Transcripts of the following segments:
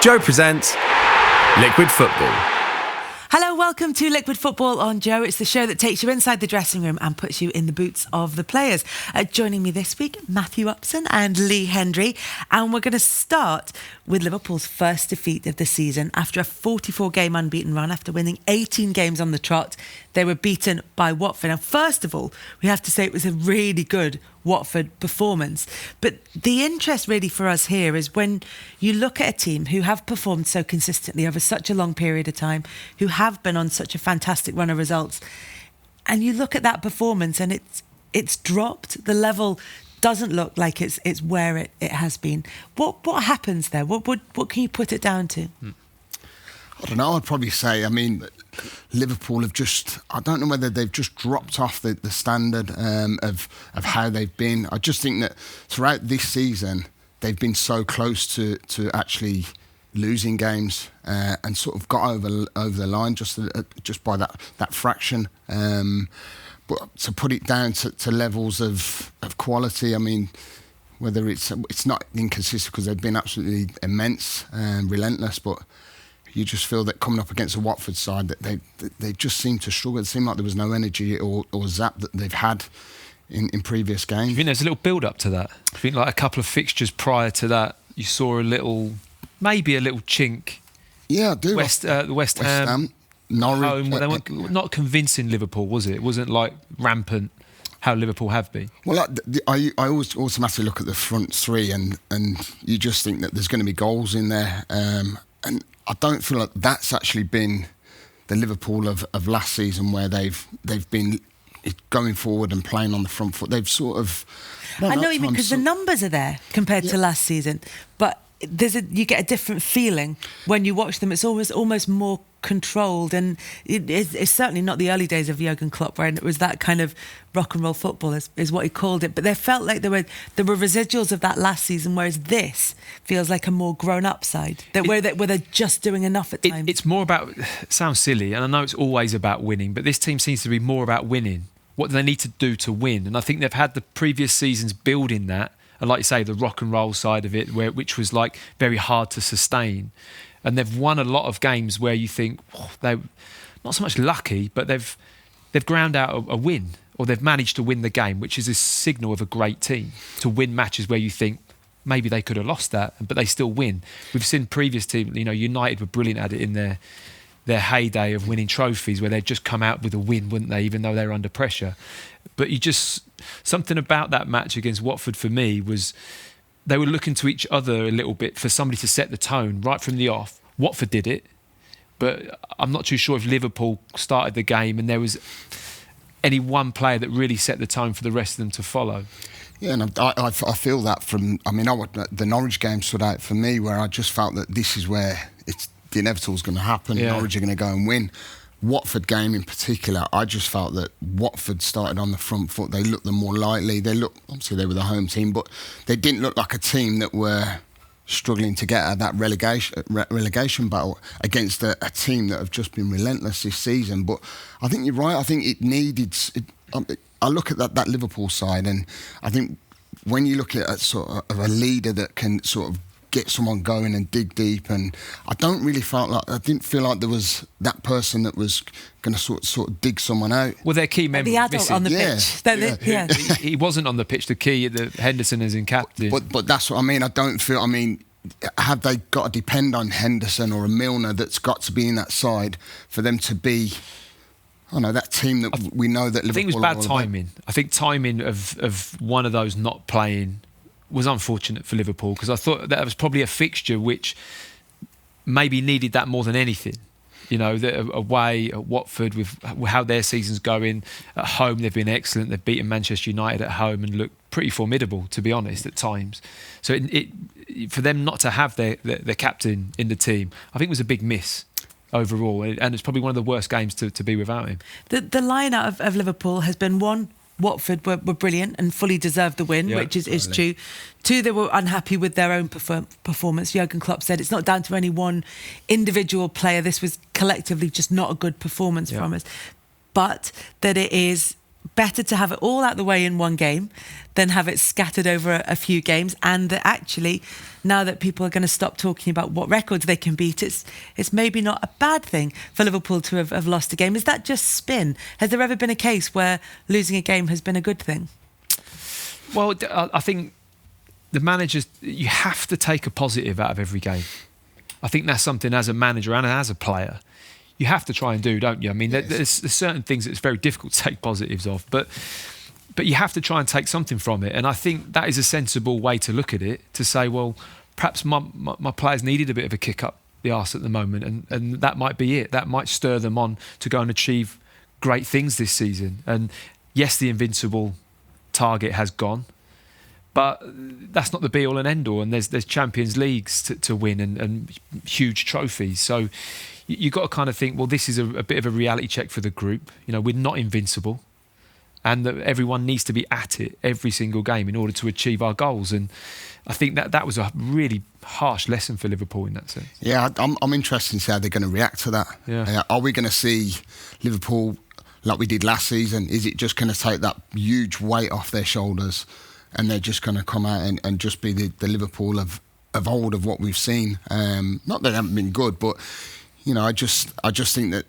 Joe presents Liquid Football. Hello, welcome to Liquid Football on Joe. It's the show that takes you inside the dressing room and puts you in the boots of the players. Joining me this week, Matthew Upson and Lee Hendrie. And we're going to start with Liverpool's first defeat of the season. After a 44-game unbeaten run, after winning 18 games on the trot, they were beaten by Watford. Now, first of all, we have to say it was a really good Watford performance. But the interest really for us here is when you look at a team who have performed so consistently over such a long period of time, who have been on such a fantastic run of results, and you look at that performance and it's dropped. The level doesn't look like it's where it has been. What happens there? What can you put it down to? I don't know, I'd probably say, Liverpool have just, I don't know whether they've just dropped off the standard of how they've been. I just think that throughout this season, they've been so close to actually losing games and sort of got over the line just by that fraction. But to put it down to levels of quality, whether it's not inconsistent because they've been absolutely immense and relentless, but you just feel that coming up against a Watford side that they just seem to struggle. It seemed like there was no energy or zap that they've had in previous games. I think there's a little build-up to that. I think like a couple of fixtures prior to that, you saw maybe a little chink. Yeah, I do. West Ham, Norwich. home, they weren't not convincing Liverpool, was it? It wasn't like rampant how Liverpool have been. Well, I always automatically look at the front three and you just think that there's going to be goals in there. And I don't feel like that's actually been the Liverpool of last season where they've been going forward and playing on the front foot. They've sort of... I know what you mean, because the numbers are there compared to last season, but you get a different feeling when you watch them. It's almost more controlled, and it's certainly not the early days of Jurgen Klopp where it was that kind of rock and roll football is what he called it. But there felt like there were residuals of that last season, whereas this feels like a more grown up side where they're just doing enough at times. It's more about, it sounds silly, and I know it's always about winning, but this team seems to be more about winning. What do they need to do to win? And I think they've had the previous seasons building that. And like you say, the rock and roll side of it, which was like very hard to sustain. And they've won a lot of games where you think they're not so much lucky, but they've ground out a win, or they've managed to win the game, which is a signal of a great team, to win matches where you think maybe they could have lost that, but they still win. We've seen previous teams, United were brilliant at it in their heyday of winning trophies, where they'd just come out with a win, wouldn't they, even though they were under pressure. But something about that match against Watford for me was they were looking to each other a little bit for somebody to set the tone right from the off. Watford did it, but I'm not too sure if Liverpool started the game and there was any one player that really set the tone for the rest of them to follow. Yeah, and I feel that from... the Norwich game stood out for me, where I just felt that this is where the inevitable is going to happen. Yeah. Norwich are going to go and win. Watford game in particular, I just felt that Watford started on the front foot. They looked them more lightly. Obviously they were the home team, but they didn't look like a team that were struggling to get out of that relegation battle against a team that have just been relentless this season. But I think you're right. I think it needed... I look at that Liverpool side, and I think when you look at sort of a leader that can sort of get someone going and dig deep, and I didn't feel like there was that person that was going to sort of dig someone out. Well, their key member the adult missing on the pitch. Yeah. He wasn't on the pitch. The key, Henderson is in captain. But that's what I mean. I don't feel. Have they got to depend on Henderson or a Milner that's got to be in that side for them to be? I know that team that we know that Liverpool. I think it was bad timing. I think timing of one of those not playing was unfortunate for Liverpool, because I thought that was probably a fixture which maybe needed that more than anything. Away at Watford, with how their season's going. At home, they've been excellent. They've beaten Manchester United at home and looked pretty formidable, to be honest, at times. So for them not to have their captain in the team, I think was a big miss overall. And it's probably one of the worst games to be without him. The line out of Liverpool has been one, Watford were brilliant and fully deserved the win, which is true. Two, they were unhappy with their own performance. Jurgen Klopp said it's not down to any one individual player. This was collectively just not a good performance from us. But that it is better to have it all out the way in one game than have it scattered over a few games, and that actually, now that people are going to stop talking about what records they can beat, it's maybe not a bad thing for Liverpool to have lost a game. Is that just spin? Has there ever been a case where losing a game has been a good thing? Well, I think the managers, you have to take a positive out of every game. I think that's something as a manager and as a player you have to try and do, don't you? I mean, there's certain things that it's very difficult to take positives of, but you have to try and take something from it. And I think that is a sensible way to look at it, to say, well, perhaps my players needed a bit of a kick up the arse at the moment, and that might be it. That might stir them on to go and achieve great things this season. And yes, the invincible target has gone, but that's not the be all and end all. And there's Champions Leagues to win and huge trophies. So you've got to kind of think, well, this is a bit of a reality check for the group. You know, we're not invincible, and that everyone needs to be at it every single game in order to achieve our goals. And I think that was a really harsh lesson for Liverpool in that sense. Yeah, I'm interested to see how they're going to react to that. Yeah. Are we going to see Liverpool like we did last season? Is it just going to take that huge weight off their shoulders, and they're just going to come out and just be the Liverpool of old, of what we've seen? Not that they haven't been good, but you know, I just think that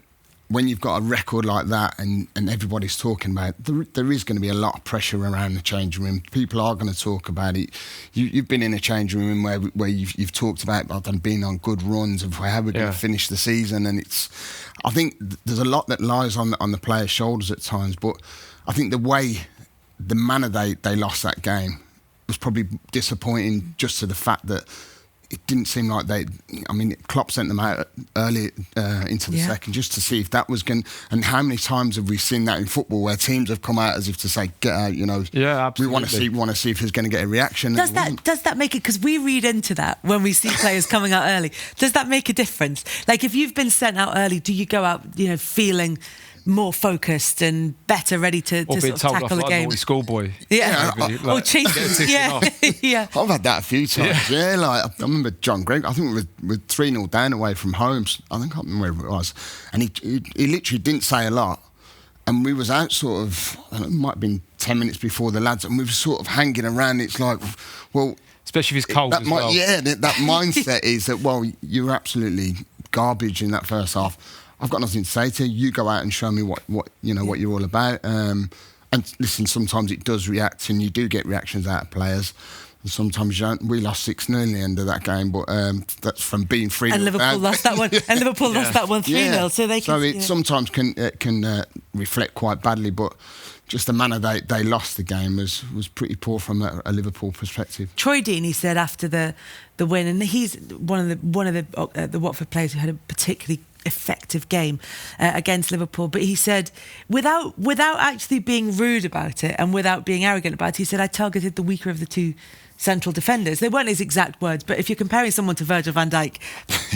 when you've got a record like that and everybody's talking about it, there is going to be a lot of pressure around the changing room. People are going to talk about it. You've been in a changing room where you've talked about being on good runs of how we're going to finish the season, and I think there's a lot that lies on the players' shoulders at times. But I think the manner they lost that game was probably disappointing, just to the fact that it didn't seem like Klopp sent them out early into the second just to see if that was going. And how many times have we seen that in football where teams have come out as if to say, "Get out," you know? Yeah, absolutely. We want to see if there's going to get a reaction. Does that make it? Because we read into that when we see players coming out early. Does that make a difference? Like, if you've been sent out early, do you go out, feeling more focused and better ready to sort of tackle the game? Or schoolboy. Or chasing. Yeah. I've had that a few times. Yeah, like I remember John Gregg. I think we're 3-0 down away from home. I think I can't remember where it was, and he literally didn't say a lot. And we was out sort of, it might have been 10 minutes before the lads, and we were sort of hanging around. It's like, well, especially if it's cold as well. Yeah, that mindset is that, well, you're absolutely garbage in that first half. I've got nothing to say to you. You go out and show me what you're all about. And listen, sometimes it does react, and you do get reactions out of players. And sometimes you don't. We lost 6-0 in the end of that game, but that's from being 3-0. And Liverpool lost that one. And Liverpool lost that one 3-0. So they can. So it sometimes can reflect quite badly, but just the manner they lost the game was pretty poor from a Liverpool perspective. Troy Deeney said after the win, and he's one of the Watford players who had a particularly effective game against Liverpool, but he said, without actually being rude about it and without being arrogant about it, he said, I targeted the weaker of the two central defenders. They weren't his exact words, but if you're comparing someone to Virgil van Dijk,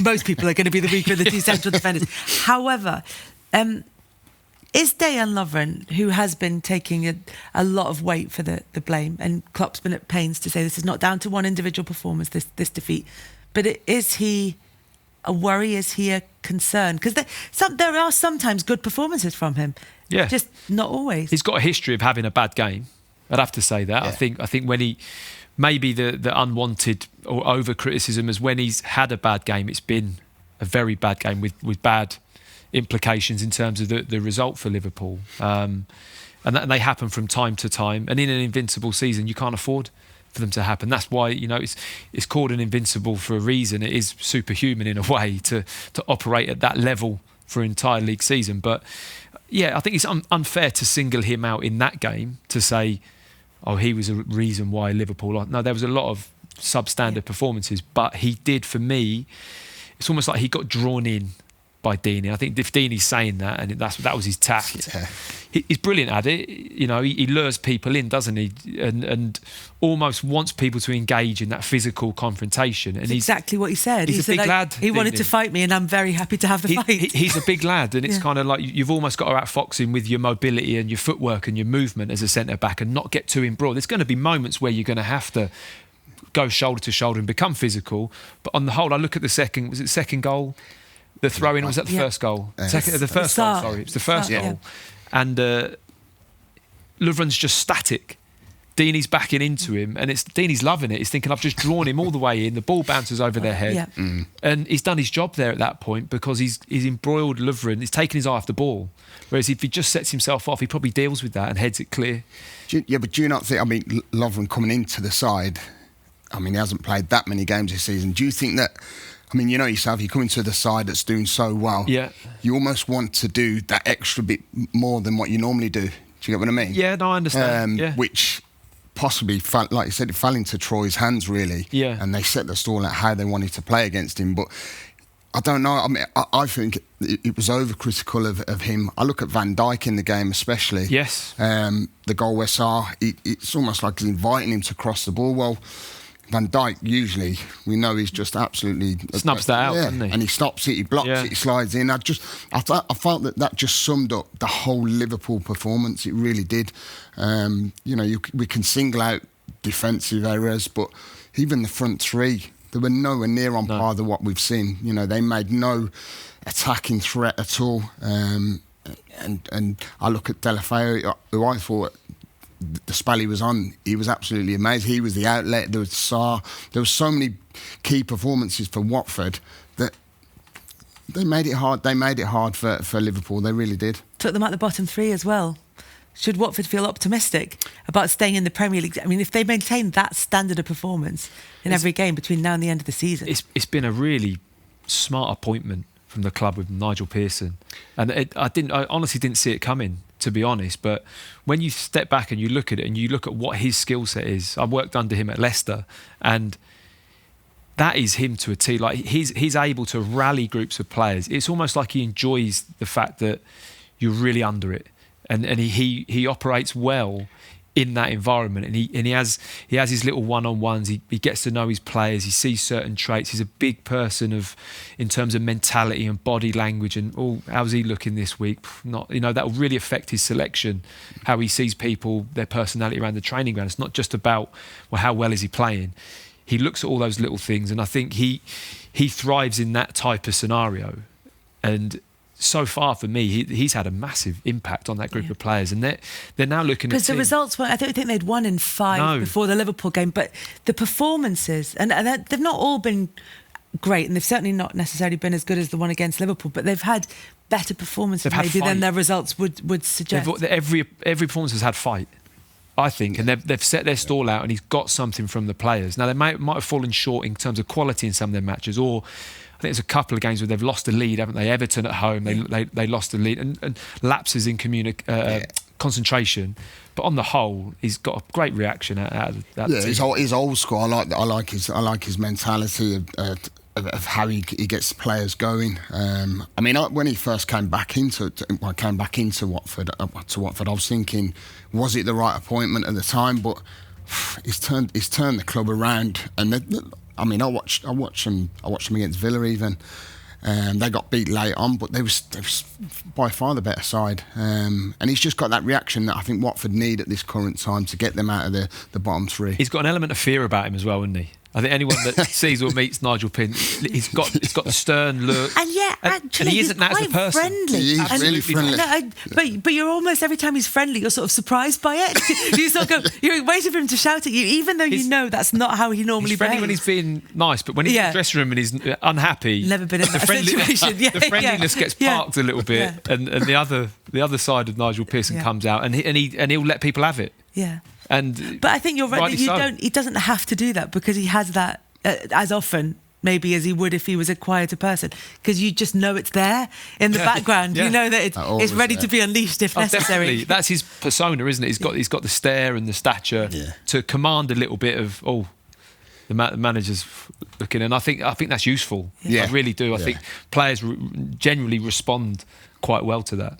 most people are going to be the weaker of the two central defenders. However, is Dejan Lovren, who has been taking a lot of weight for the blame, and Klopp's been at pains to say this is not down to one individual performance, this defeat, but is he a worry? Is he a concern? Because there are sometimes good performances from him. Yeah, just not always. He's got a history of having a bad game. I'd have to say that. Yeah. I think when he maybe the unwanted or over criticism is when he's had a bad game. It's been a very bad game with bad implications in terms of the result for Liverpool. And they happen from time to time. And in an invincible season, you can't afford for them to happen. That's why, it's called an invincible for a reason. It is superhuman in a way to operate at that level for an entire league season. But yeah, I think it's unfair to single him out in that game to say, oh, he was a reason why Liverpool. No, there was a lot of substandard performances, but he did, for me, it's almost like he got drawn in by Deeney. I think if Deeney's saying that, and that was his tact. Yeah. He's brilliant at it. He lures people in, doesn't he? And almost wants people to engage in that physical confrontation. And that's exactly what he said. He's a big lad. He wanted to fight me, and I'm very happy to have the fight. He's a big lad, and it's kind of like you've almost got to outfox him with your mobility and your footwork and your movement as a centre back, and not get too embroiled. There's going to be moments where you're going to have to go shoulder to shoulder and become physical. But on the whole, I look at the second goal. The throw-in, was that the first goal? The first goal, sorry. It was the first goal. And Lovren's just static. Deeney's backing into him, and Deeney's loving it. He's thinking, I've just drawn him all the way in. The ball bounces over their head, and he's done his job there at that point because he's embroiled Lovren. He's taken his eye off the ball. Whereas if he just sets himself off, he probably deals with that and heads it clear. But do you not think? I mean, Lovren coming into the side. I mean, he hasn't played that many games this season. Do you think that? I mean, you know yourself, you come into the side that's doing so well. Yeah. You almost want to do that extra bit more than what you normally do. Do you get what I mean? Yeah, no, I understand. Which possibly, like you said, it fell into Troy's hands, really. Yeah. And they set the stall at how they wanted to play against him. But I don't know. I mean, I think it was overcritical of him. I look at Van Dijk in the game especially. Yes. The goal where Zaha, it's almost like he's inviting him to cross the ball. Well, Van Dijk, usually, we know he's just absolutely... Snubs that out, doesn't he? And he stops it, he blocks it, he slides in. I felt that just summed up the whole Liverpool performance. It really did. We can single out defensive errors, but even the front three, they were nowhere near on par with what we've seen. You know, they made no attacking threat at all. And I look at Deulofeu, who I thought... the spell he was on, he was absolutely amazing. He was the outlet. There was Zaha. There were so many key performances for Watford that they made it hard. They made it hard for Liverpool. They really did. Took them out the bottom three as well. Should Watford feel optimistic about staying in the Premier League? I mean, if they maintain that standard of performance in every game between now and the end of the season, it's been a really smart appointment from the club with Nigel Pearson, and I honestly didn't see it coming, to be honest. But when you step back and you look at it and you look at what his skill set is, I worked under him at Leicester, and that is him to a T. Like he's able to rally groups of players. It's almost like he enjoys the fact that you're really under it, and he operates well in that environment, and he has his little one-on-ones. He gets to know his players. He sees certain traits. He's a big person in terms of mentality and body language. And how's he looking this week? Not, that will really affect his selection. How he sees people, their personality around the training ground. It's not just about how well is he playing. He looks at all those little things, and I think he thrives in that type of scenario. And so far, for me, he's had a massive impact on that group of players, and they're now looking at... Because the results weren't... I don't think they'd won in 5 before the Liverpool game, but the performances, and they've not all been great, and they've certainly not necessarily been as good as the one against Liverpool, but they've had better performances maybe than their results would suggest. Every performance has had fight, I think, and they've set their stall out, and he's got something from the players. Now, they might have fallen short in terms of quality in some of their matches, or... I think there's a couple of games where they've lost the lead, haven't they? Everton at home, they lost the lead, and lapses in concentration. But on the whole, he's got a great reaction out of that. Yeah, he's old school. I like his mentality of how he gets the players going. I mean, when he first came back into Watford, I was thinking, was it the right appointment at the time? But he's turned the club around, and I mean, I watched them against Villa even. They got beat late on, but they was by far the better side. And he's just got that reaction that I think Watford need at this current time to get them out of the bottom three. He's got an element of fear about him as well, hasn't he? I think anyone that sees or meets Nigel Pearson, he's got the stern look. And actually, and he he's isn't that as a person. Friendly. He is really friendly. But you're almost, every time he's friendly, you're sort of surprised by it. You sort of go, you're waiting for him to shout at you, even though you know that's not how he normally behaves. He's friendly when he's being nice, but when he's in the dressing room and he's unhappy, never been in that situation. The friendliness gets parked a little bit, and the other side of Nigel Pearson comes out, and he'll let people have it. Yeah. But I think you're right that he doesn't have to do that, because he has that as often maybe as he would if he was a quieter person, because you just know it's there in the background. You know that it's ready to be unleashed if necessary. Definitely. That's his persona, isn't it? He's got the stare and the stature to command a little bit of the manager's looking, and I think that's useful. I really do. I think players generally respond quite well to that.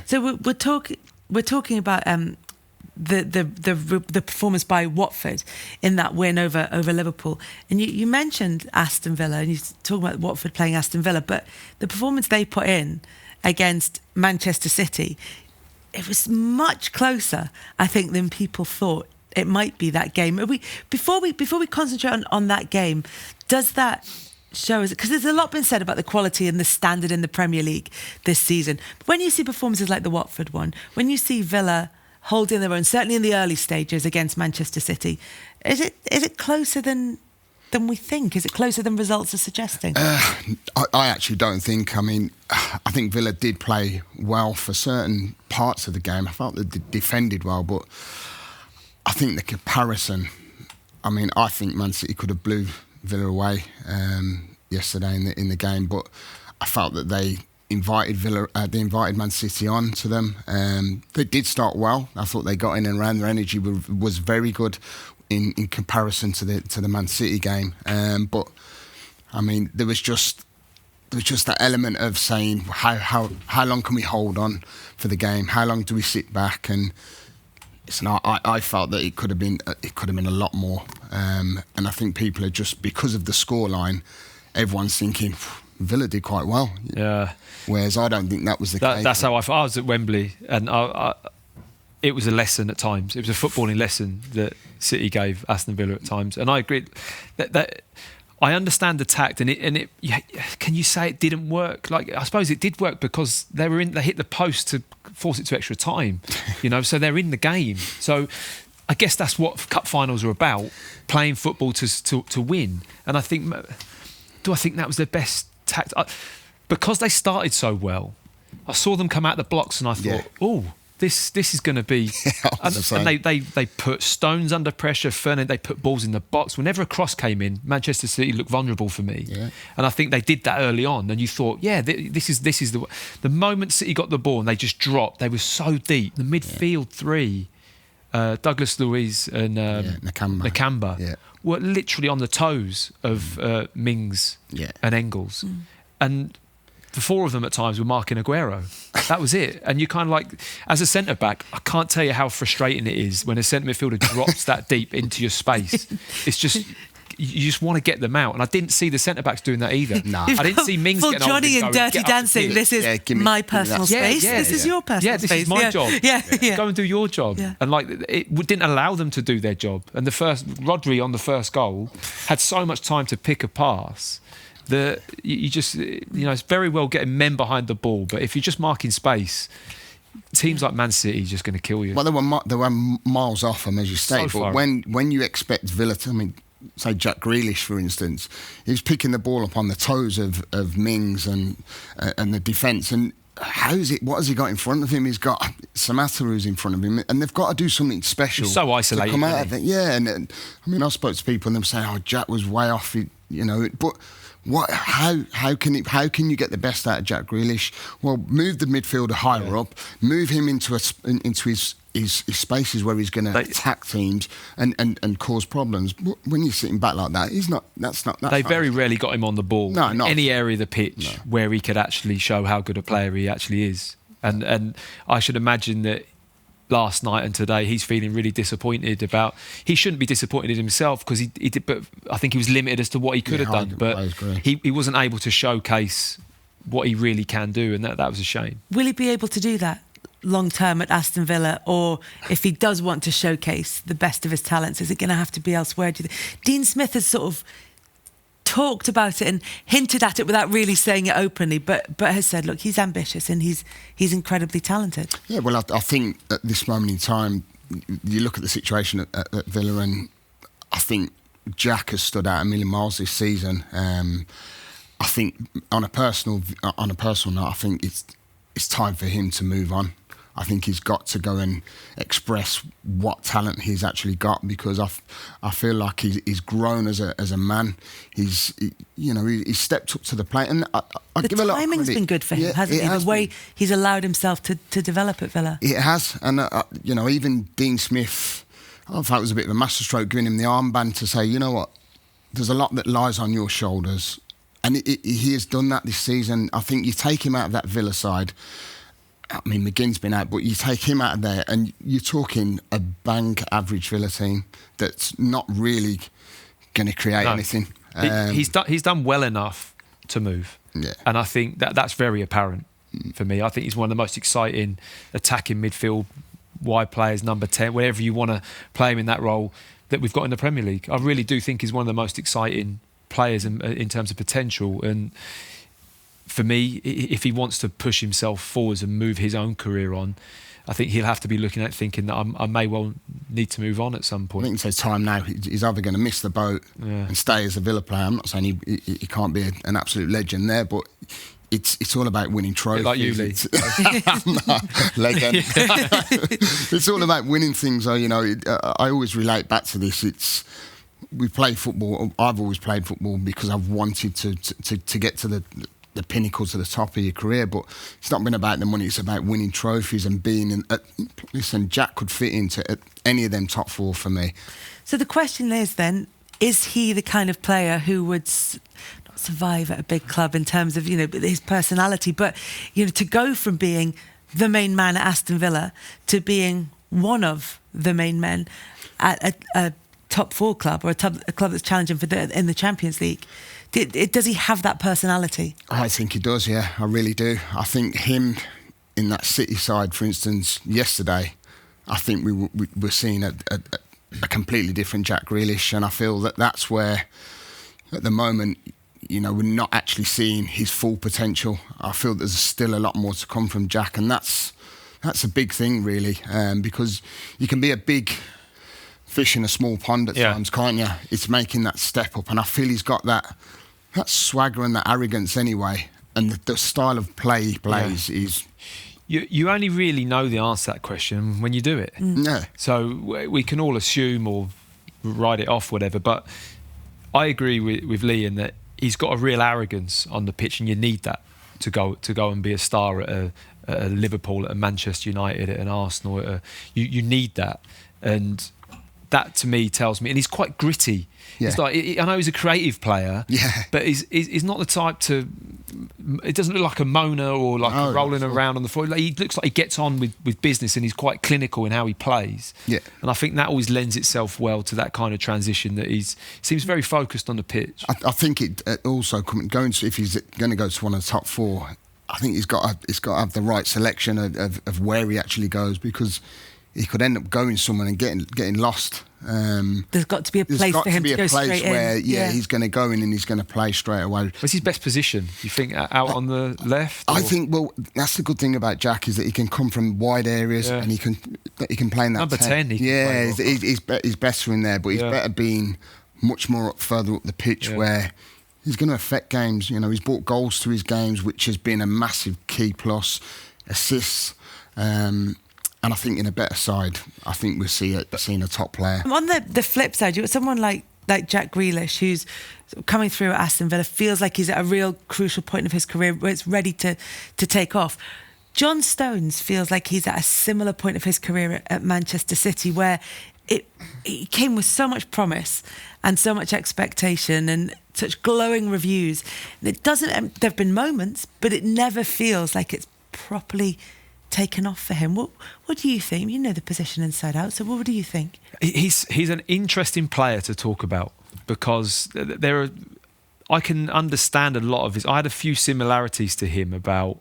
So we're talking about the performance by Watford in that win over Liverpool, and you mentioned Aston Villa, and you talk about Watford playing Aston Villa, but the performance they put in against Manchester City, it was much closer, I think, than people thought it might be. That game, before we concentrate on that game, does that show us, because there's a lot been said about the quality and the standard in the Premier League this season, but when you see performances like the Watford one, when you see Villa holding their own, certainly in the early stages against Manchester City. Is it closer than we think? Is it closer than results are suggesting? I actually don't think. I mean, I think Villa did play well for certain parts of the game. I felt they defended well, but I think the comparison, I mean, I think Man City could have blew Villa away yesterday in the game, but I felt that they invited Man City on to them. They did start well. I thought they got in and ran. Their energy was very good in comparison to the Man City game. But I mean, there was just that element of saying how long can we hold on for the game? How long do we sit back? And I felt that it could have been a lot more. And I think people are just, because of the scoreline, everyone's thinking Villa did quite well. Yeah. Whereas I don't think that was the case. That's how I was at Wembley, and it was a lesson at times. It was a footballing lesson that City gave Aston Villa at times, and I agree that I understand the tact, and it can you say it didn't work? Like, I suppose it did work because they hit the post to force it to extra time, so they're in the game. So I guess that's what cup finals are about, playing football to win. And I think that was their best tact? Because they started so well, I saw them come out the blocks and I thought, this is going to be... and they put Stones under pressure, they put balls in the box. Whenever a cross came in, Manchester City looked vulnerable for me. Yeah. And I think they did that early on, and you thought, this is the moment City got the ball and they just dropped. They were so deep. The midfield three, Douglas Luiz and Nakamba were literally on the toes of Mings and Engels. And the four of them at times were marking Aguero. That was it. And you kind of like, as a centre-back, I can't tell you how frustrating it is when a centre midfielder drops that deep into your space. It's just... You just want to get them out. And I didn't see the centre-backs doing that either. No. I didn't see Mings getting Johnny and Dirty Dancing, this is my personal space. This is your personal space. This is my job. Go and do your job. Yeah. And it didn't allow them to do their job. And Rodri on the first goal had so much time to pick a pass that you just, it's very well getting men behind the ball. But if you're just marking space, teams like Man City are just going to kill you. Well, they were miles off them, as you state. So but when you expect Villa to, say Jack Grealish, for instance, he was picking the ball up on the toes of Mings and the defence. And what has he got in front of him? He's got Samatta who's in front of him, and they've got to do something special. He's so isolated. To come out of it. Yeah, and I spoke to people and them saying, Jack was way off, but. How can you get the best out of Jack Grealish? Well, move the midfielder higher up, move him into his spaces where he's going to attack teams and cause problems. But when you're sitting back like that, that's not. They very rarely got him on the ball in any area of the pitch where he could actually show how good a player he actually is. And I should imagine that last night and today he's feeling really disappointed about. He shouldn't be disappointed in himself because he did, but I think he was limited as to what he could have done. But he wasn't able to showcase what he really can do, and that was a shame. Will he be able to do that long term at Aston Villa, or if he does want to showcase the best of his talents, is it going to have to be elsewhere? Do you think? Dean Smith has sort of talked about it and hinted at it without really saying it openly, but has said, look, he's ambitious and he's incredibly talented. Yeah, well, I think at this moment in time, you look at the situation at Villa, and I think Jack has stood out a million miles this season. I think on a personal note, I think it's time for him to move on. I think he's got to go and express what talent he's actually got, because I feel like he's grown as a man. He's stepped up to the plate, and I give a lot of credit. The timing's been good for him, hasn't it? The way he's allowed himself to develop at Villa. It has, and even Dean Smith, I thought it was a bit of a masterstroke giving him the armband to say, you know what, there's a lot that lies on your shoulders, and he has done that this season. I think you take him out of that Villa side. I mean, McGinn's been out, but you take him out of there and you're talking a bang average Villa team that's not really going to create anything. He's done well enough to move. Yeah. And I think that's very apparent for me. I think he's one of the most exciting attacking midfield wide players, number 10, wherever you want to play him in that role, that we've got in the Premier League. I really do think he's one of the most exciting players in terms of potential. And for me, if he wants to push himself forwards and move his own career on, I think he'll have to be looking at thinking that I may well need to move on at some I point. think it's time now. He's either going to miss the boat and stay as a Villa player. I'm not saying he can't be an absolute legend there, but it's all about winning trophies. Like you, Lee. No, legend. It's all about winning things. I always relate back to this. We play football. I've always played football because I've wanted to get to the pinnacle, to the top of your career, but it's not been about the money. It's about winning trophies and being. Listen, Jack could fit into any of them top four for me. So the question is then: is he the kind of player who would not survive at a big club in terms of his personality, but to go from being the main man at Aston Villa to being one of the main men at a top four club or a club that's challenging in the Champions League? Does he have that personality? I think he does, yeah. I really do. I think him in that City side, for instance, yesterday, I think we were seeing a completely different Jack Grealish, and I feel that's where, at the moment, we're not actually seeing his full potential. I feel there's still a lot more to come from Jack, and that's a big thing, really, because you can be a big fish in a small pond at times, can't you? It's making that step up, and I feel he's got that swagger and that arrogance anyway, and the style of play he plays is... You only really know the answer to that question when you do it. Yeah. So we can all assume or write it off, whatever, but I agree with Lee in that he's got a real arrogance on the pitch, and you need that to go and be a star at a Liverpool, at a Manchester United, at an Arsenal. You need that, and that to me tells me, and he's quite gritty. Yeah. It's like, I know he's a creative player, but he's not the type to. It doesn't look like a moaner or like rolling around on the floor. He looks like he gets on with business, and he's quite clinical in how he plays. Yeah. And I think that always lends itself well to that kind of transition. That seems very focused on the pitch. I think it also if he's going to go to one of the top four, I think he's got to have the right selection of where he actually goes, because he could end up going somewhere and getting lost. There's got to be a place for him to go straight in. Where he's going to go in and he's going to play straight away. What's his best position? You think out on the left? I think, that's the good thing about Jack, is that he can come from wide areas and he can play in that number 10. He's better in there, but he's better being much more further up the pitch where he's going to affect games. He's brought goals to his games, which has been a massive key plus, assists. And I think in a better side, I think we're seeing a top player. On the flip side, you've got someone like Jack Grealish, who's coming through at Aston Villa, feels like he's at a real crucial point of his career where it's ready to take off. Johnstone feels like he's at a similar point of his career at Manchester City, where he came with so much promise and so much expectation and such glowing reviews. It doesn't. There have been moments, but it never feels like it's properly taken off for him. What do you think? You know the position inside out, so what do you think? He's an interesting player to talk about, because I can understand a lot of his. I had a few similarities to him about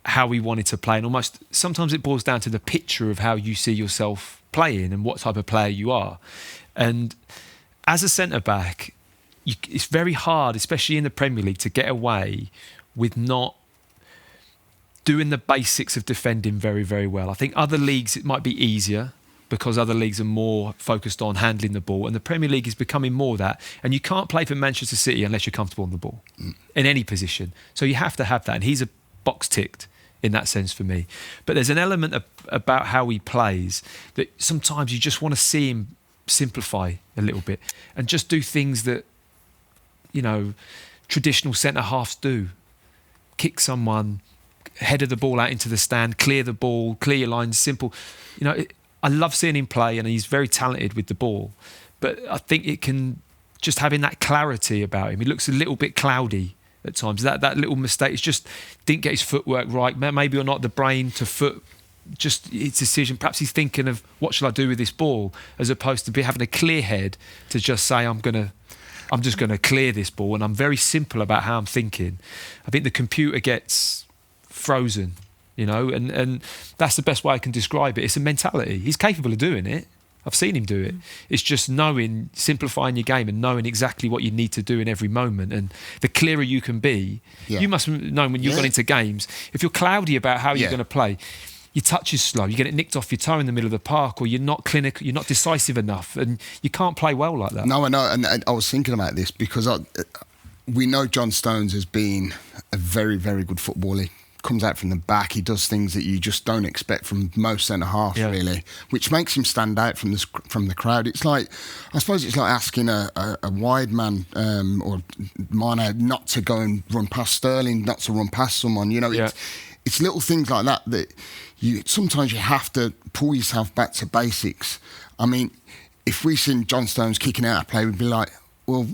how he wanted to play, and almost sometimes it boils down to the picture of how you see yourself playing and what type of player you are. And as a centre-back, it's very hard, especially in the Premier League, to get away with not doing the basics of defending very, very well. I think other leagues it might be easier, because other leagues are more focused on handling the ball, and the Premier League is becoming more that. And you can't play for Manchester City unless you're comfortable on the ball in any position. So you have to have that, and he's a box ticked in that sense for me. But there's an element about how he plays that sometimes you just want to see him simplify a little bit and just do things that traditional centre halves do. Kick someone, header the ball out into the stand, clear the ball, clear your lines, simple. I love seeing him play, and he's very talented with the ball. But I think it can just having that clarity about him. He looks a little bit cloudy at times. That little mistake, it's just didn't get his footwork right. Maybe or not the brain to foot, just his decision. Perhaps he's thinking of what shall I do with this ball, as opposed to having a clear head to just say I'm just going to clear this ball, and I'm very simple about how I'm thinking. I think the computer gets frozen, and that's the best way I can describe it. It's a mentality. He's capable of doing it. I've seen him do it. It's just simplifying your game and knowing exactly what you need to do in every moment. And the clearer you can be, you must know when you've gone into games, if you're cloudy about how you're going to play, your touch is slow, you get it nicked off your toe in the middle of the park, or you're not clinical, you're not decisive enough, and you can't play well like that. No, I know, and I was thinking about this because we know Johnstone has been a very, very good footballer. He comes out from the back, he does things that you just don't expect from most centre-halves, really, which makes him stand out from the crowd. It's like, I suppose it's like asking a wide man or Mane not to go and run past Sterling, not to run past someone, you know. It's little things like that sometimes you have to pull yourself back to basics. I mean, if we seen Johnstone's kicking out a play, we'd be like, well,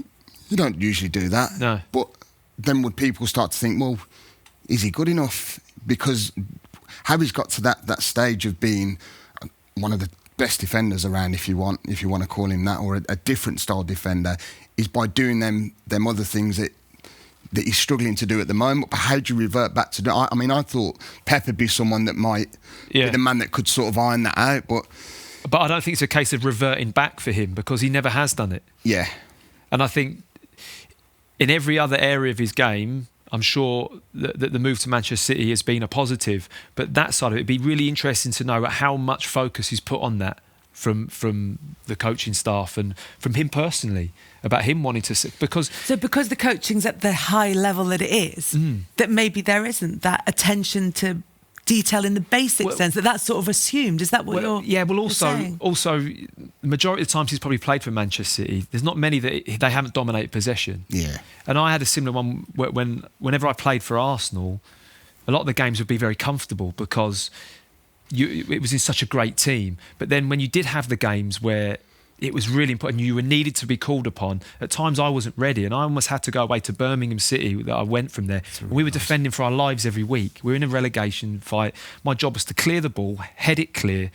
you don't usually do that. No. But then would people start to think, well, is he good enough? Because how he's got to that stage of being one of the best defenders around, if you want to call him that, or a different style defender, is by doing them other things that he's struggling to do at the moment. But how do you revert back to that? I mean, I thought Pep would be someone that might be the man that could sort of iron that out, but I don't think it's a case of reverting back for him, because he never has done it. Yeah. And I think in every other area of his game, I'm sure that the move to Manchester City has been a positive, but that side of it, it'd be really interesting to know how much focus is put on that from the coaching staff and from him personally, about him wanting to, because the coaching's at the high level that it is, that maybe there isn't that attention to detail in the basic sense that's sort of assumed. Is that what you're saying? Also, the majority of the times he's probably played for Manchester City, there's not many that they haven't dominated possession. Yeah. And I had a similar one whenever I played for Arsenal, a lot of the games would be very comfortable because it was in such a great team. But then when you did have the games where it was really important, you were needed to be called upon, at times I wasn't ready, and I almost had to go away to Birmingham City, that I went from there. We were defending for our lives every week. We were in a relegation fight. My job was to clear the ball, head it clear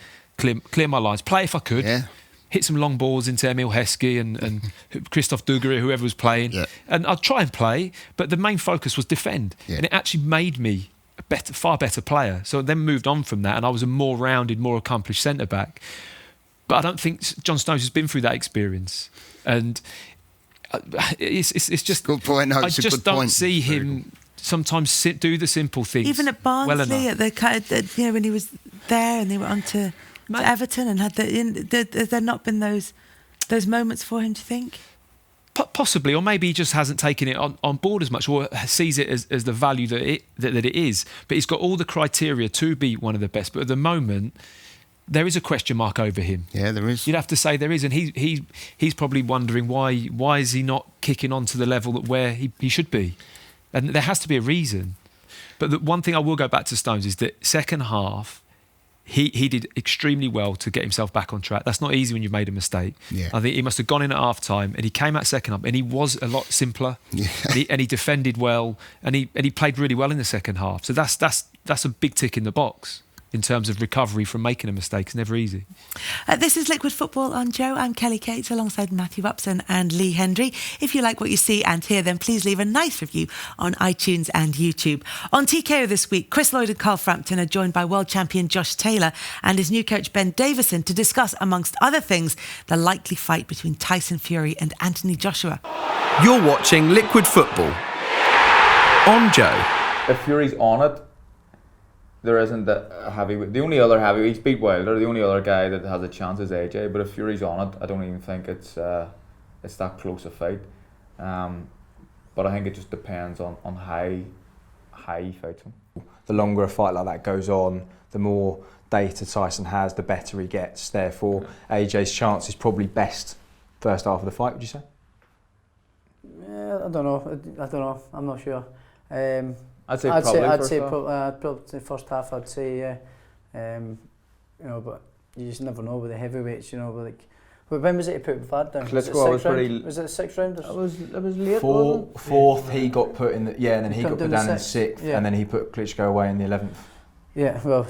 my lines, play if I could, hit some long balls into Emil Heskey and Christophe Dugarry, whoever was playing, and I'd try and play, but the main focus was defend, and it actually made me a far better player. So I then moved on from that, and I was a more rounded, more accomplished centre-back. But I don't think Johnstone has been through that experience, and it's just good point. No, I just don't see him sometimes do the simple things. Even at Barnsley, at the when he was there and they were on to Everton, and had there not been those moments for him, to think? Possibly, or maybe he just hasn't taken it on board as much, or sees it as the value that it is. But he's got all the criteria to be one of the best. But at the moment, there is a question mark over him. Yeah, there is. You'd have to say there is, and he's probably wondering why is he not kicking on to the level where he should be, and there has to be a reason. But the one thing I will go back to Stones is that second half, he did extremely well to get himself back on track. That's not easy when you've made a mistake. Yeah. I think he must have gone in at half time, and he came out second half, and he was a lot simpler, and he defended well, and he played really well in the second half. So that's a big tick in the box. In terms of recovery from making a mistake, it's never easy. This is Liquid Football on Joe. I'm Kelly Cates alongside Matthew Upson and Lee Hendrie. If you like what you see and hear, then please leave a nice review on iTunes and YouTube. On TKO this week, Chris Lloyd and Carl Frampton are joined by world champion Josh Taylor and his new coach Ben Davison to discuss, amongst other things, the likely fight between Tyson Fury and Anthony Joshua. You're watching Liquid Football on Joe. If Fury's on it, there isn't a heavyweight. The only other heavyweight, he's beat Wilder. The only other guy that has a chance is AJ. But if Fury's on it, I don't even think it's that close a fight. But I think it just depends on how he fights him. The longer a fight like that goes on, the more data Tyson has, the better he gets. Therefore, AJ's chance is probably best first half of the fight. Would you say? Yeah, I don't know. I'm not sure. I'd say probably first half. I'd say, but you just never know with the heavyweights. But when was it he put Vlad down? Was it the sixth round? It was late. Fourth, he got put in and then he got put down in the sixth, and then he put Klitschko away in the 11th. Yeah, well,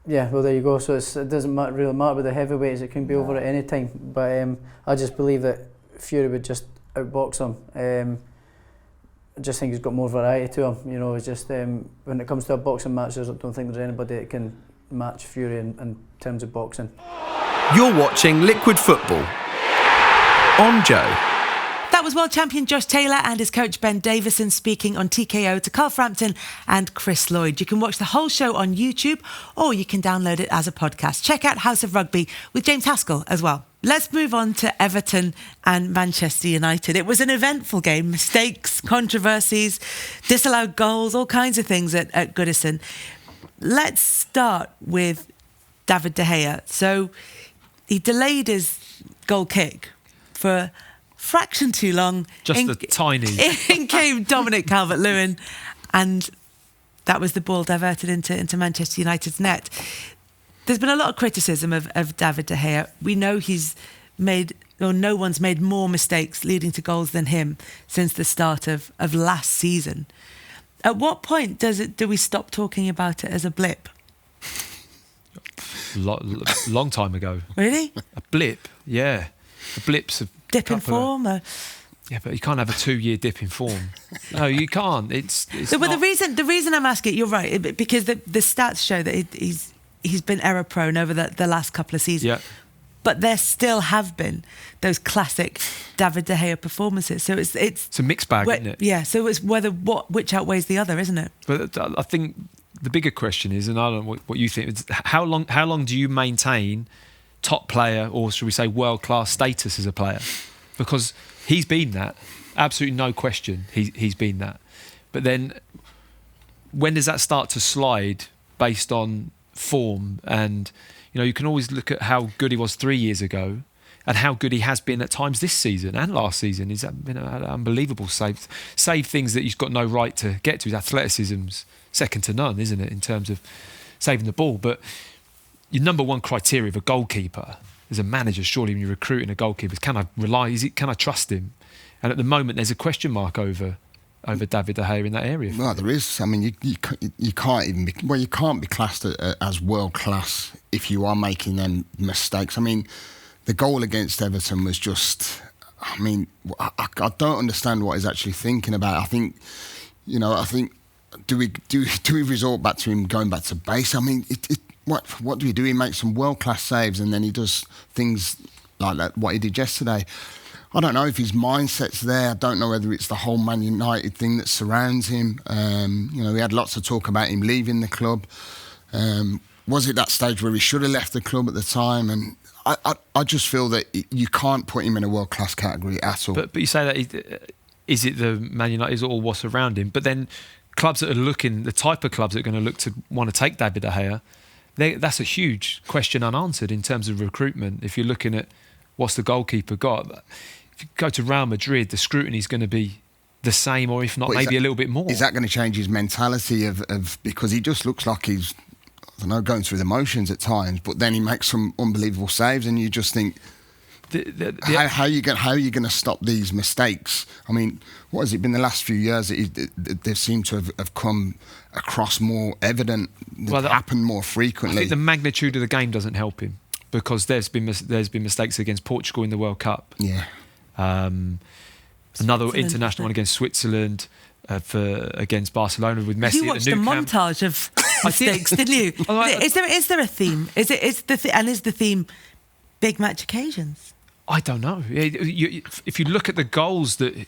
there you go. So it doesn't really matter with the heavyweights. It can be over at any time. But I just believe that Fury would just outbox him. I just think he's got more variety to him. It's just when it comes to a boxing match, I don't think there's anybody that can match Fury in terms of boxing. You're watching Liquid Football on Joe. That That was world champion Josh Taylor and his coach Ben Davison speaking on TKO to Carl Frampton and Chris Lloyd. You can watch the whole show on YouTube or you can download it as a podcast. Check out House of Rugby with James Haskell as well. Let's move on to Everton and Manchester United. It was an eventful game. Mistakes, controversies, disallowed goals, all kinds of things at Goodison. Let's start with David de Gea. So he delayed his goal kick for a fraction too long. Just a tiny. In came Dominic Calvert-Lewin, and that was the ball diverted into Manchester United's net. There's been a lot of criticism of David de Gea. We know no one's made more mistakes leading to goals than him since the start of last season. At what point do we stop talking about it as a blip? Long time ago. Really? A blip, yeah. A blip's a dip in form? Yeah, but you can't have a 2-year dip in form. No, you can't. It's well, the reason I'm asking, you're right, because the stats show that he's been error prone over the last couple of seasons. Yeah. But there still have been those classic David de Gea performances. So it's a mixed bag, isn't it? Yeah. So it's which outweighs the other, isn't it? But I think the bigger question is, and I don't know what you think, is how long do you maintain top player, or should we say world class status as a player? Because he's been that, absolutely no question. He's been that. But then when does that start to slide based on form? And you can always look at how good he was 3 years ago and how good he has been at times this season and last season. He's been unbelievable save things that he's got no right to get to. His athleticism's second to none, isn't it, in terms of saving the ball? But your number one criteria of a goalkeeper as a manager, surely when you're recruiting a goalkeeper, is can I trust him? And at the moment there's a question mark over David de Gea in that area. Well, there is. I mean, you can't even be... Well, you can't be classed as world-class if you are making them mistakes. I mean, the goal against Everton was just... I mean, I don't understand what he's actually thinking about. I think, do we resort back to him going back to base? I mean, what do we do? He makes some world-class saves and then he does things like that, what he did yesterday. I don't know if his mindset's there. I don't know whether it's the whole Man United thing that surrounds him. We had lots of talk about him leaving the club. Was it that stage where he should have left the club at the time? And I just feel that you can't put him in a world-class category at all. But you say that, is it the Man United, is it all what's around him? But then clubs that are looking, the type of clubs that are going to look to want to take David de Gea, that's a huge question unanswered in terms of recruitment. If you're looking at what's the goalkeeper got... If you go to Real Madrid, the scrutiny is going to be the same, or if not, maybe a little bit more. Is that going to change his mentality of because he just looks like he's, I don't know, going through the motions at times, but then he makes some unbelievable saves, and you just think, how are you going to stop these mistakes? I mean, what has it been the last few years that they seem to have come across more evident, happened more frequently? I think the magnitude of the game doesn't help him, because there's been mistakes against Portugal in the World Cup. Yeah. Switzerland, Another international one against Switzerland, against Barcelona with Messi. You watched a montage of mistakes, didn't you? Is there a theme? Is the theme big match occasions? I don't know. If you look at the goals that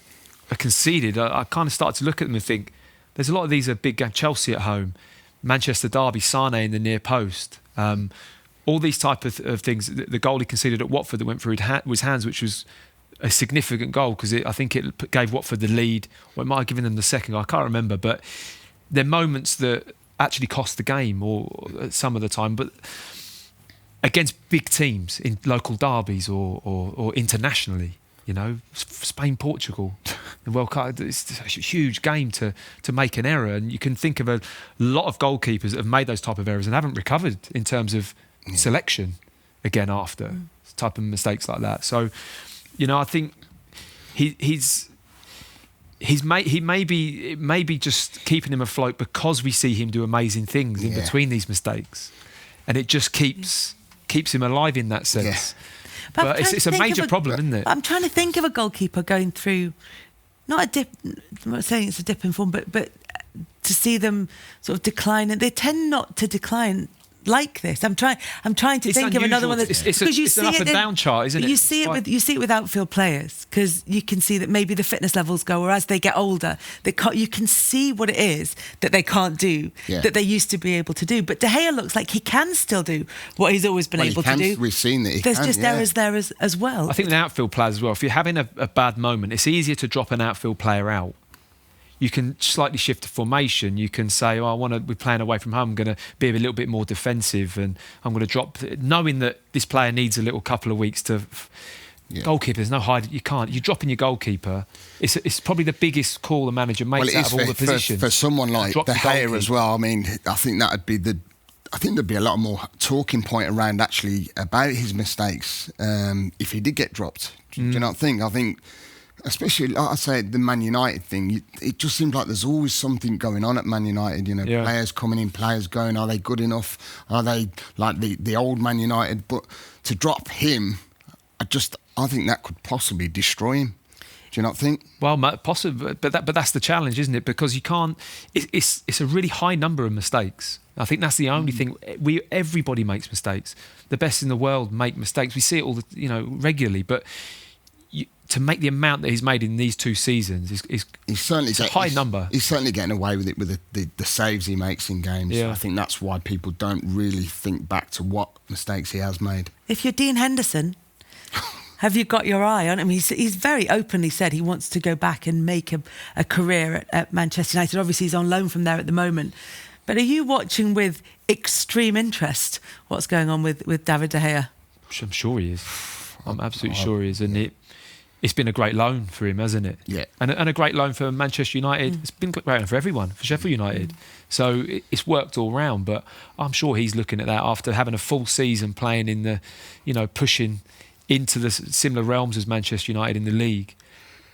are conceded, I kind of start to look at them and think there's a lot of these are big games. Chelsea at home, Manchester derby, Sane in the near post. All these type of things. The goal he conceded at Watford that went through his hands, which was a significant goal because I think it gave Watford the lead, or it might have given them the second goal. I can't remember, but they're moments that actually cost the game, or some of the time. But against big teams in local derbies or internationally, Spain, Portugal, the World Cup, it's a huge game to make an error, and you can think of a lot of goalkeepers that have made those type of errors and haven't recovered in terms of selection again after type of mistakes like that. So. I think he may be just keeping him afloat because we see him do amazing things in between these mistakes, and it just keeps him alive in that sense. Yeah. But it's a major problem, isn't it? I'm trying to think of a goalkeeper going through not a dip. I'm not saying it's a dip in form, but to see them sort of decline, and they tend not to decline like this. I'm trying to think of another one that's it's an up and down chart, isn't it? You see it with outfield players, because you can see that maybe the fitness levels go, or as they get older, you can see what it is that they can't do that they used to be able to do. But De Gea looks like he can still do what he's always been able to do. We've seen that there's just errors there as well. I think the outfield players as well. If you're having a bad moment, it's easier to drop an outfield player out. You can slightly shift the formation. You can say, I want to be playing away from home. I'm going to be a little bit more defensive, and I'm going to drop, knowing that this player needs a little couple of weeks to. Goalkeeper, there's no hide. You can't. You're dropping your goalkeeper. It's probably the biggest call the manager makes out of all the positions. For someone like De Gea as well. I mean, I think that'd be I think there'd be a lot more talking point around actually about his mistakes if he did get dropped. Do you not think? I think. Especially, like I say, the Man United thing, it just seems like there's always something going on at Man United, players coming in, players going, are they good enough? Are they like the old Man United? But to drop him, I think that could possibly destroy him. Do you not think? Well, possibly, but that's the challenge, isn't it? Because you can't, it's a really high number of mistakes. I think that's the only thing. Everybody makes mistakes. The best in the world make mistakes. We see it all regularly, but to make the amount that he's made in these 2 seasons is a high number. He's certainly getting away with it with the saves he makes in games. Yeah. I think that's why people don't really think back to what mistakes he has made. If you're Dean Henderson, have you got your eye on him? He's very openly said he wants to go back and make a career at Manchester United. Obviously, he's on loan from there at the moment. But are you watching with extreme interest what's going on with David de Gea? I'm sure he is. I'm absolutely sure he is. And it's been a great loan for him, hasn't it? Yeah. And a great loan for Manchester United. It's been a great loan for everyone, for Sheffield United. So it's worked all round. But I'm sure he's looking at that after having a full season playing in the, pushing into the similar realms as Manchester United in the league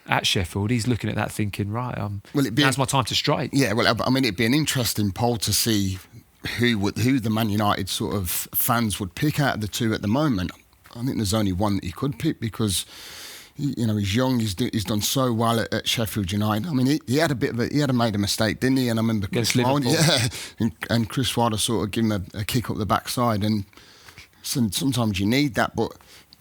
at Sheffield. He's looking at that thinking, right, now's my time to strike. Yeah, well, I mean, it'd be an interesting poll to see who the Man United sort of fans would pick out of the two at the moment. I think there's only one that he could pick because, he's young. He's done so well at Sheffield United. I mean, he had made a mistake, didn't he? And I remember Chris Wilder, and Chris Wilder sort of gave him a kick up the backside. And sometimes you need that, but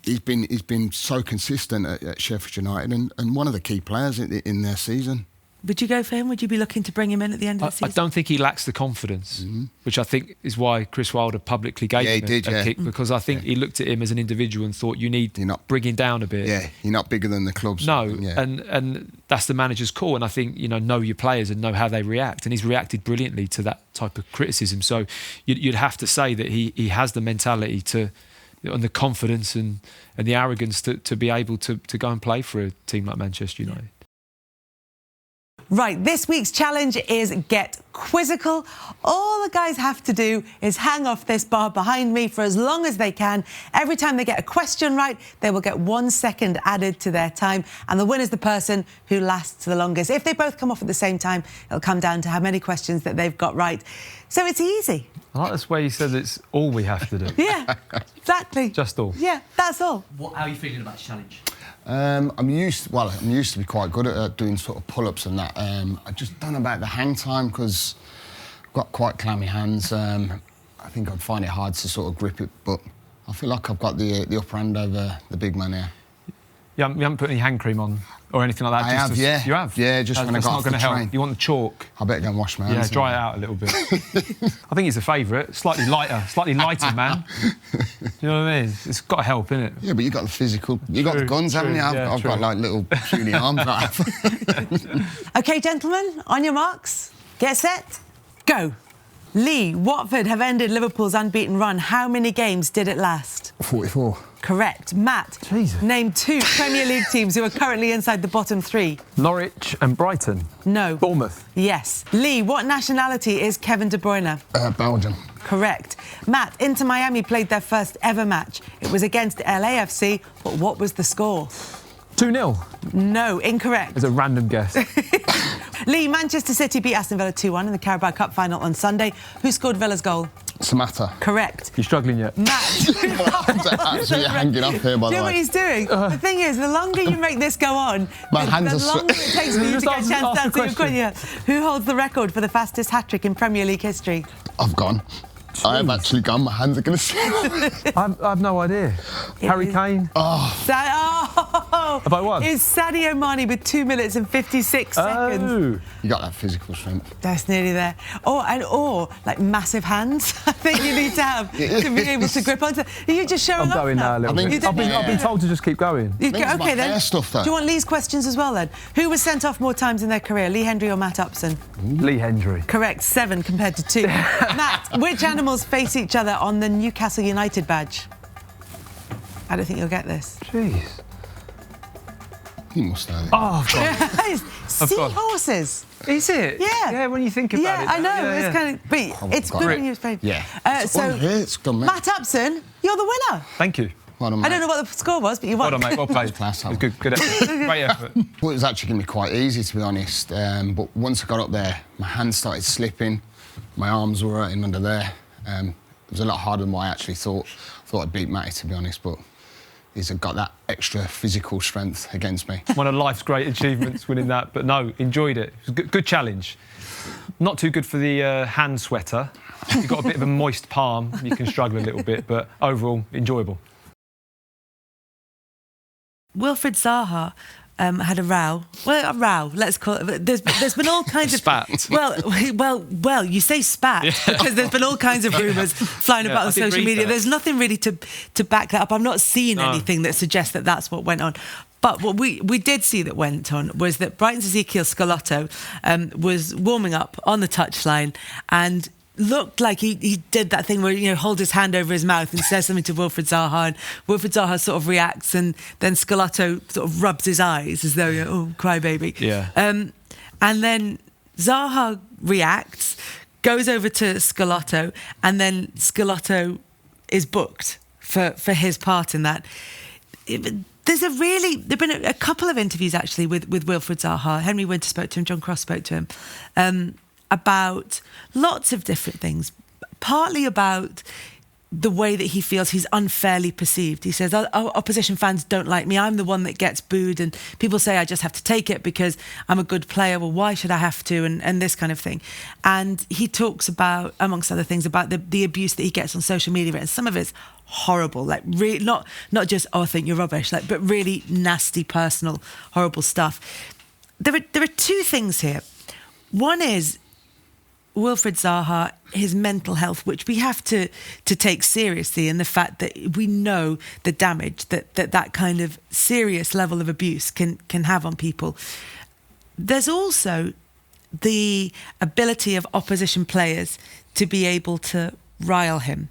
he's been so consistent at Sheffield United and one of the key players in their season. Would you go for him? Would you be looking to bring him in at the end of the season? I don't think he lacks the confidence, which I think is why Chris Wilder publicly gave him a kick, because I think he looked at him as an individual and thought, you're not bringing down a bit. Yeah, you're not bigger than the clubs. No, and that's the manager's call. And I think, know your players and know how they react. And he's reacted brilliantly to that type of criticism. So you'd have to say that he has the mentality and the confidence and the arrogance to be able to go and play for a team like Manchester United. Right, this week's challenge is Get Quizzical. All the guys have to do is hang off this bar behind me for as long as they can. Every time they get a question right, they will get 1 second added to their time, and the winner's the person who lasts the longest. If they both come off at the same time, it'll come down to how many questions that they've got right. So it's easy. I like this way you said it's all we have to do. Yeah, exactly. Just all. Yeah, that's all. How are you feeling about the challenge? I'm used to be quite good at doing sort of pull-ups and that. I just don't know about the hang time because I've got quite clammy hands. I think I'd find it hard to sort of grip it, but I feel like I've got the upper hand over the big man here. You haven't put any hand cream on or anything like that? Yeah. You have? Yeah, just when I got off the train. That's not going to help. You want the chalk? I better go and wash my hands. Yeah, dry it out a little bit. I think he's a favourite. Slightly lighter man. You know what I mean? It's got to help, innit? Yeah, but you got the physical. You got the guns, haven't you? I've got like little puny arms. OK, gentlemen, on your marks, get set, go. Lee, Watford have ended Liverpool's unbeaten run. How many games did it last? 44. Correct. Matt, Jesus. Name 2 Premier League teams who are currently inside the bottom 3. Norwich and Brighton. No. Bournemouth. Yes. Lee, what nationality is Kevin De Bruyne? Belgium. Correct. Matt, Inter Miami played their first ever match. It was against LAFC, but what was the score? 2-0. No, incorrect. It's a random guess. Lee, Manchester City beat Aston Villa 2-1 in the Carabao Cup final on Sunday. Who scored Villa's goal? Samatta. Correct. You struggling yet? Matt. Absolutely hanging up here, by the way. Do you know what he's doing? The thing is, the longer you make this go on, my hands the longer it takes for you to get a chance to answer your question. Who holds the record for the fastest hat-trick in Premier League history? I've gone. I have actually gone. My hands are going to slip. I have no idea. Harry Kane. Have I won? It's Sadio Mane with 2 minutes and 56 seconds. You got that physical strength. That's nearly there. Or like massive hands. I think you need to have to be able to grip onto. Are you just showing I'm off going now a little bit. I've been told to just keep going. Okay then. Stuff, though. Do you want Lee's questions as well then? Who was sent off more times in their career, Lee Hendrie or Matt Upson? Lee Hendrie. Correct, 7 compared to 2. Matt, which animals face each other on the Newcastle United badge? I don't think you'll get this. Jeez. You must have it. Oh, God. Seahorses. Is it? Yeah. Yeah, when you think about it. Yeah, I know. It's kind of... But it's good when you explain. Yeah. So, Matt Upson, you're the winner. Thank you. Well done, I don't know what the score was, but you won. Well done, mate. Well played. Class, it was good effort. Great effort. Well, it was actually going to be quite easy, to be honest. But once I got up there, my hands started slipping. My arms were hurting under there. It was a lot harder than what I actually thought. I thought I'd beat Matty, to be honest, but he's got that extra physical strength against me. One of life's great achievements, winning that. But no, enjoyed it. It was a good challenge. Not too good for the hand sweater. If you've got a bit of a moist palm, you can struggle a little bit, but overall, enjoyable. Wilfried Zaha had a row. Well, a row, let's call it. There's been all kinds of... Spat. Well, you say spat because there's been all kinds of rumours flying about on social media. That. There's nothing really to back that up. I'm not seeing anything that suggests that that's what went on. But what we did see that went on was that Brighton's Ezekiel Scalotto was warming up on the touchline and looked like he did that thing where, hold his hand over his mouth and says something to Wilfried Zaha, and Wilfried Zaha sort of reacts, and then Scalotto sort of rubs his eyes as though, oh, crybaby. Yeah. And then Zaha reacts, goes over to Scalotto, and then Scalotto is booked for his part in that. There've been a couple of interviews actually with Wilfried Zaha. Henry Winter spoke to him, John Cross spoke to him, about lots of different things, partly about the way that he feels he's unfairly perceived. He says, opposition fans don't like me. I'm the one that gets booed, and people say I just have to take it because I'm a good player. Well, why should I have to? And this kind of thing. And he talks about, amongst other things, about the abuse that he gets on social media, and some of it's horrible, like really not just, I think you're rubbish, but really nasty, personal, horrible stuff. There are two things here. One is Wilfried Zaha, his mental health, which we have to take seriously, and the fact that we know the damage that kind of serious level of abuse can have on people. There's also the ability of opposition players to be able to rile him.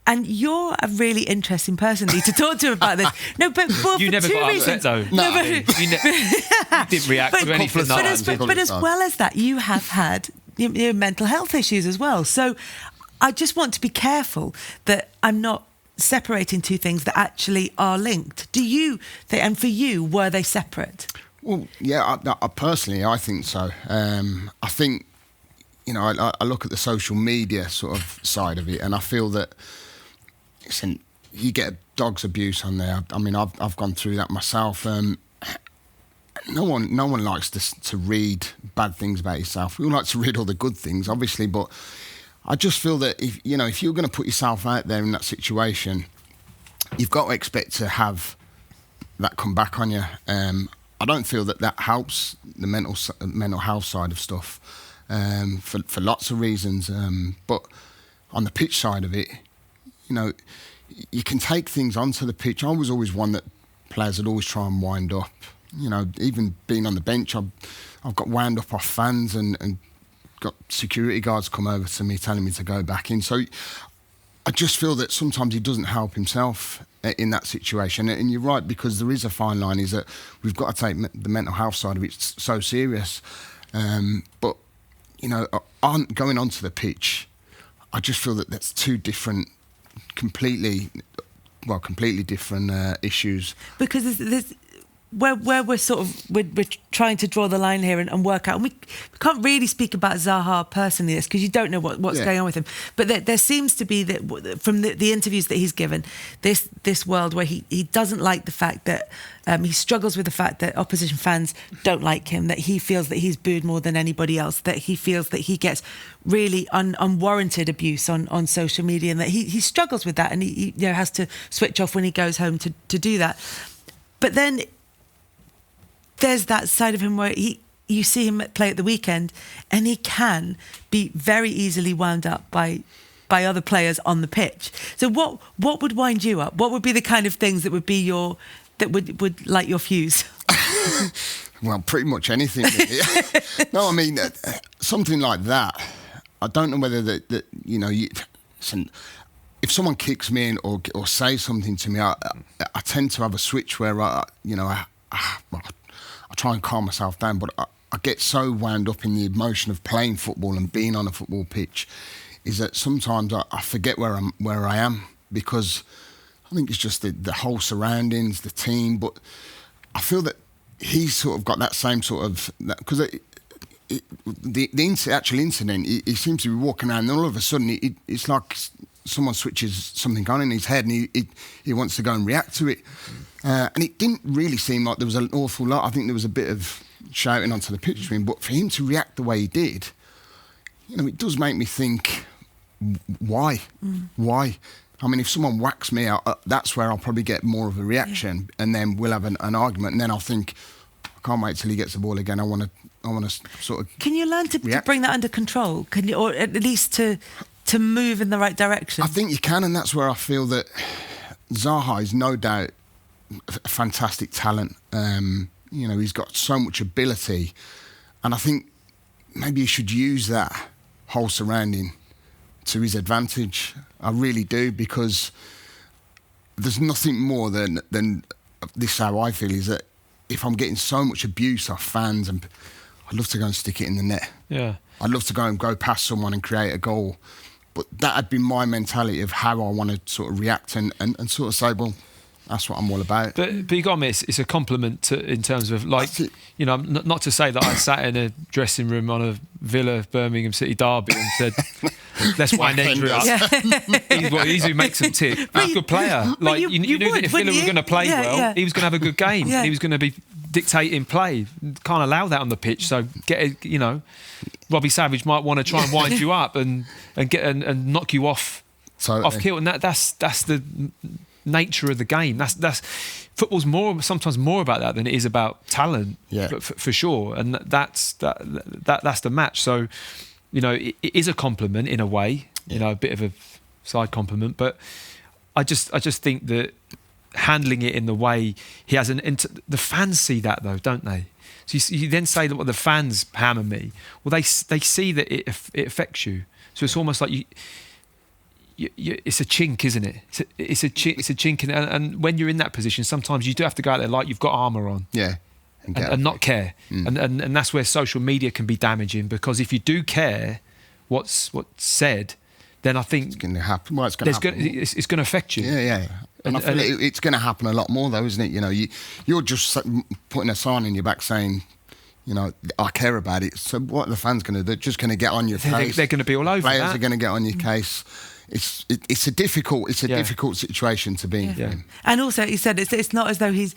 And you're a really interesting person, Lee, to talk to about this. No, but you never got upset, though. No, but you didn't react to anything. But as well as that, you have had mental health issues as well. So I just want to be careful that I'm not separating two things that actually are linked. Do you think, and for you, were they separate? Well, yeah, I personally, I think so. I think, I look at the social media sort of side of it, and I feel that you get dog's abuse on there. I mean, I've gone through that myself. No one likes to read bad things about yourself. We all like to read all the good things, obviously, but I just feel that if you're going to put yourself out there in that situation, you've got to expect to have that come back on you. I don't feel that helps the mental health side of stuff for lots of reasons. But on the pitch side of it, you can take things onto the pitch. I was always one that players would always try and wind up. Even being on the bench, I've got wound up off fans and got security guards come over to me telling me to go back in. So I just feel that sometimes he doesn't help himself in that situation. And you're right, because there is a fine line, is that we've got to take the mental health side of it so serious. But, going onto the pitch, I just feel that that's two different, completely different issues. Because where we're sort of we're trying to draw the line here and work out. And we can't really speak about Zaha personally, this because you don't know what's going on with him. But there seems to be that from the interviews that he's given, this world where he doesn't like the fact that he struggles with the fact that opposition fans don't like him, that he feels that he's booed more than anybody else, that he feels that he gets really unwarranted abuse on social media, and that he struggles with that, and he has to switch off when he goes home to do that. But then there's that side of him where you see him play at the weekend, and he can be very easily wound up by other players on the pitch. So what would wind you up? What would be the kind of things that would be that would light your fuse? Well, pretty much anything. No, I mean something like that. I don't know whether that if someone kicks me in or says something to me, I tend to have a switch where I try and calm myself down, but I get so wound up in the emotion of playing football and being on a football pitch, is that sometimes I forget where I am, because I think it's just the whole surroundings, the team. But I feel that he's sort of got that same sort of, because the actual incident, he seems to be walking around, and all of a sudden it's like someone switches something on in his head, and he wants to go and react to it. And it didn't really seem like there was an awful lot. I think there was a bit of shouting onto the pitch to him, but for him to react the way he did, it does make me think, why? Why? I mean, if someone whacks me out, that's where I'll probably get more of a reaction, and then we'll have an argument, and then I'll think, I can't wait till he gets the ball again. I want to sort of. Can you learn to bring that under control? Can you, or at least to move in the right direction? I think you can, and that's where I feel that Zaha is no doubt a fantastic talent. He's got so much ability, and I think maybe he should use that whole surrounding to his advantage. I really do, because there's nothing more than this. How I feel is that if I'm getting so much abuse off fans, and I'd love to go and stick it in the net. Yeah, I'd love to go past someone and create a goal. But that'd be my mentality of how I want to sort of react and sort of say, well, that's what I'm all about. But you got to admit, it's a compliment in terms of, like, not to say that I sat in a dressing room on a Villa Birmingham City derby and said, let's wind Hendrie up. He's who makes them tick. He's a good player. Like, you knew that if Villa were going to play well, he was going to have a good game. He was going to be dictating play. Can't allow that on the pitch. So Robbie Savage might want to try and wind you up and knock you off kilt, and that's the nature of the game. That's football's sometimes more about that than it is about talent. Yeah, for sure. And that's the match. So it is a compliment in a way. A bit of a side compliment, but I just think that handling it in the way he has, the fans see that though, don't they? So you then say that the fans hammer me. Well, they see that it affects you. So it's almost like it's a chink, isn't it? It's a chink, and when you're in that position, sometimes you do have to go out there like you've got armour on. Yeah. And not care. And that's where social media can be damaging, because if you do care what's said, then I think it's going to happen. Well, it's going to affect you. Yeah. And I feel it's going to happen a lot more, though, isn't it? You're just putting a sign in your back saying, I care about it. So what are the fans going to do? They're just going to get on your case. They're going to be all over. Players are going to get on your case. It's a difficult situation to be in for him. And also, he said it's not as though he's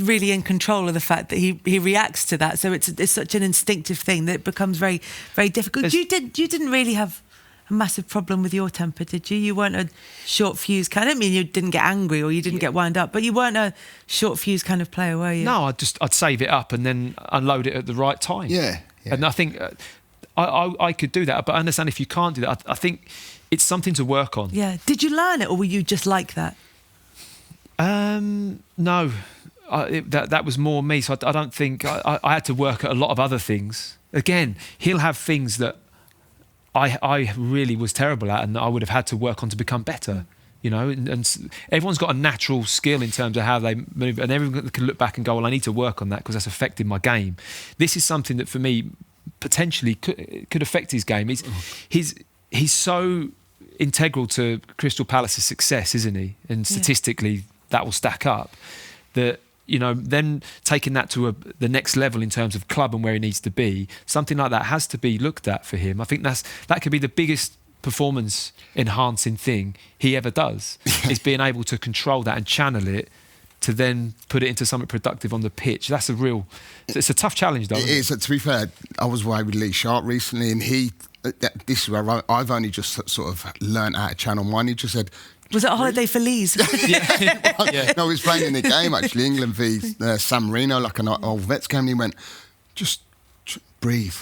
really in control of the fact that he reacts to that. So it's such an instinctive thing that it becomes very, very difficult. You didn't really have a massive problem with your temper, did you? You weren't a short fuse kind. I don't mean you didn't get angry or you didn't get wound up, but you weren't a short fuse kind of player, were you? No, I'd save it up and then unload it at the right time. Yeah. And I think I could do that, but I understand if you can't do that. I think it's something to work on. Yeah. Did you learn it, or were you just like that? No. That was more me. So I don't think I had to work at a lot of other things. Again, he'll have things that I really was terrible at, and I would have had to work on to become better. And everyone's got a natural skill in terms of how they move, and everyone can look back and go, well, I need to work on that because that's affected my game. This is something that for me potentially could affect his game. He's so integral to Crystal Palace's success, isn't he? And statistically, that will stack up. That then taking that to the next level in terms of club and where he needs to be, something like that has to be looked at for him. I think that could be the biggest performance enhancing thing he ever does, is being able to control that and channel it to then put it into something productive on the pitch. It's a tough challenge, though. It is. To be fair, I was away with Lee Sharp recently, and this is where I've only just sort of learnt how to channel mine. He just said, was it a holiday for Lee's? No, he was playing in the game, actually, England v San Marino, like an old vets game, and he went, just breathe.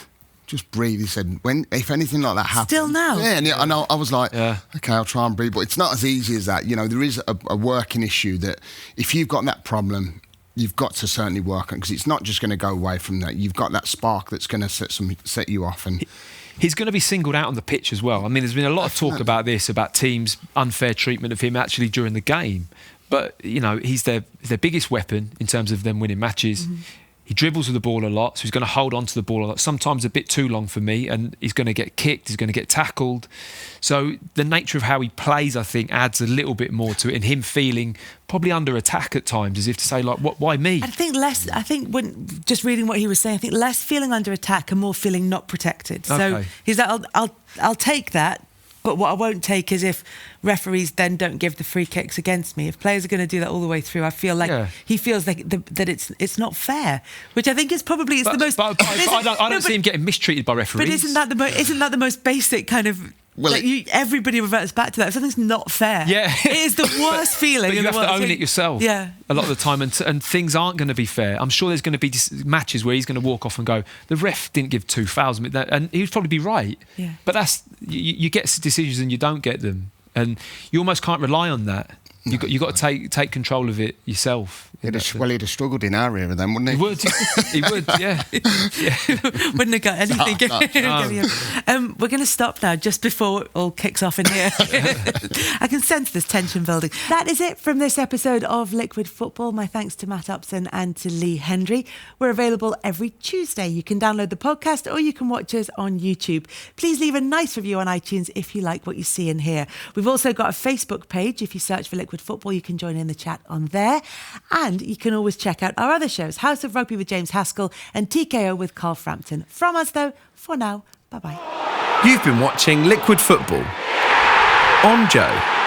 Just breathe. He said, if anything like that happens... Still now? Yeah, and I was like, OK, I'll try and breathe. But it's not as easy as that. There is a working issue that if you've got that problem, you've got to certainly work on, because it's not just going to go away from that. You've got that spark that's going to set you off. And he's going to be singled out on the pitch as well. I mean, there's been a lot of talk about this, about teams' unfair treatment of him actually during the game. But, he's their biggest weapon in terms of them winning matches. Mm-hmm. He dribbles with the ball a lot, so he's going to hold on to the ball a lot, sometimes a bit too long for me, and he's going to get kicked, he's going to get tackled. So the nature of how he plays, I think, adds a little bit more to it, and him feeling probably under attack at times, as if to say, like, why me? I think when just reading what he was saying, I think less feeling under attack and more feeling not protected. So he's like, I'll take that. But what I won't take is if referees then don't give the free kicks against me. If players are going to do that all the way through, I feel like he feels like that it's not fair, which I think is probably the most. But I don't see him getting mistreated by referees. But isn't that the most basic kind of? Well, everybody reverts back to that. If something's not fair, it is the worst feeling. But you have to own it yourself. Yeah. A lot of the time, and things aren't going to be fair. I'm sure there's going to be matches where he's going to walk off and go, the ref didn't give 2 fouls, and he'd probably be right. Yeah. But that's you get decisions and you don't get them, and you almost can't rely on that. No, you got to take control of it yourself. He'd have struggled in our era then, wouldn't he? He would, yeah. Wouldn't have got anything. No. We're going to stop now, just before it all kicks off in here. I can sense this tension building. That is it from this episode of Liquid Football. My thanks to Matt Upson and to Lee Hendrie. We're available every Tuesday. You can download the podcast or you can watch us on YouTube. Please leave a nice review on iTunes if you like what you see and hear. We've also got a Facebook page. If you search for Liquid Football, you can join in the chat on there. And you can always check out our other shows, House of Rugby with James Haskell and TKO with Carl Frampton. From us, though, for now, bye-bye. You've been watching Liquid Football on Joe.